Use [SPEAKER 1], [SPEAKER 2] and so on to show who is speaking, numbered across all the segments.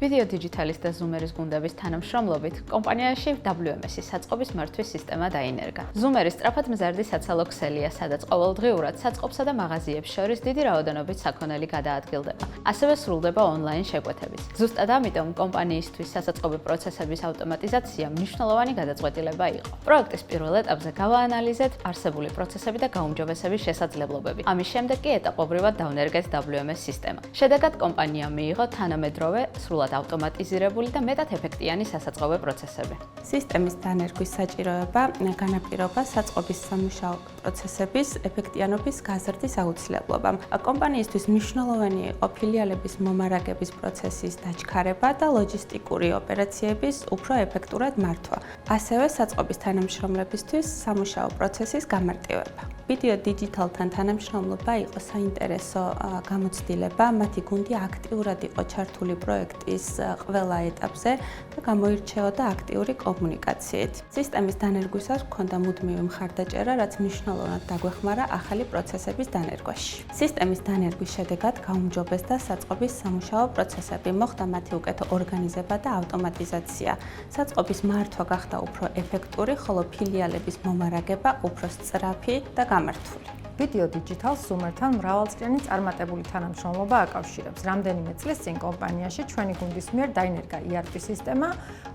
[SPEAKER 1] Video Digitalis და Zoomer-ის გუნდების თანამშრომლობით კომპანიაში WMS-ის საწყობის მართვის სისტემა დაინერგა. Zoomer-ის სწრაფად მზარდი საცალო ქსელია, სადაც ყოველდღიურად საწყობსა და მაღაზიებს შორის დიდი რაოდენობით საქონელი გადაადგილდება. ასევე სრულდება ონლაინ შეკვეთებით. ზუსტად ამიტომ კომპანიისთვის სასაწყობი პროცესების ავტომატიზაცია მნიშვნელოვანი გადაწყვეტილება იყო. პროექტის პირველ ეტაპზე გავაანალიზეთ არსებული პროცესები და გაუმჯობესების შესაძლებლობები. ამის შემდეგ კი ეტაპობრივად დავნერგეთ WMS სისტემა. შედეგად კომპანიამ მიიღო თანამედროვე, სრულად ავტომატიზირებული და მეტად ეფექტიანი სასაწყობე პროცესები.
[SPEAKER 2] სისტემის დანერგვის საჭიროება განაპირობა საწყობის სამუშაო პროცესების ეფექტიანობის გაზრდის აუცილებლობამ. კომპანიისთვის მნიშვნელოვანი იყო ფილიალების მომარაგების პროცესის დაჩქარება და ლოჯისტიკური ოპერაციების უფრო ეფექტურად მართვა. ასევე საწყობის თანამშრომლებისთვის სამუშაო პროცესის გამარტივება. Video Digital-თან თანამშრომლობა იყო საინტერესო გამოცდილება, მათი გუნდი აქტიურად იყო ჩართული პროექტის ყველა ეტაპზე და გამოირჩეოდა აქტიური კომუნიკაციით. სისტემის დანერგვისას ჰქონდა მუდმივი მხარდაჭერა, რაც მნიშვნელოვნად დაგვეხმარა ახალი პროცესების დანერგვაში. სისტემის დანერგვის შედეგად გაუმჯობესდა საწყობის სამუშაო პროცესები, მოხდა მათი უკეთო ორგანიზება და ავტომატიზაცია. საწყობის მართვა გახდა უფრო ეფექტური, ხოლო ფილიალების მომარაგება უფრო სწრაფი და გამართული.
[SPEAKER 3] Video Digital Zoomer-თან მრავალწლიანი წარმატებული თანამშრომლობა აკავშირებს. რამდენიმე წლის წინ კომპანიაში ჩვენი გუნდის მიერ დაინერგა ERP სისტემა,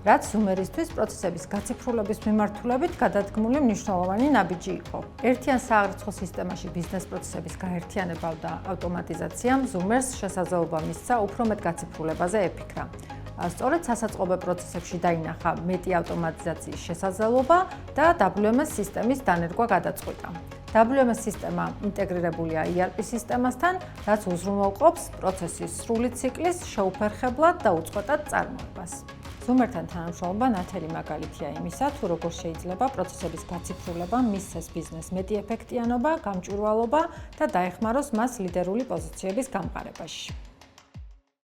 [SPEAKER 3] რაც Zoomer-ისთვის პროცესების გაციფრულების მიმართულებით გადადგმული მნიშვნელოვანი ნაბიჯი იყო. ერთიან სააღრიცხვო სისტემაში ბიზნეს პროცესების გაერთიანება და ავტომატიზაციამ Zoomer-ს შესაძლებლობა მისცა უფრო მეტ გაციფრულებაზე ეფიქრა. სწორედ სასაწყობე პროცესებში დაინახა მეტი ავტომატიზაციის შესაძლებლობა და WMS სისტემის დანერგვა გადაწყვიტა. WMS სისტემა ინტეგრირებულია ERP სისტემასთან, რაც უზრუნველყოფს პროცესის სრული ციკლის შეუფერხებლად და უწყვეტად წარმოებას. Zoomer-თან თანამშრომლობა ნათელი მაგალითია იმისა, თუ როგორ შეიძლება პროცესების გაციფრულება მისცეს ბიზნესს მეტი ეფექტიანობა, გამჭვირვალობა და დაეხმაროს მას ლიდერული პოზიციების გამყარებაში.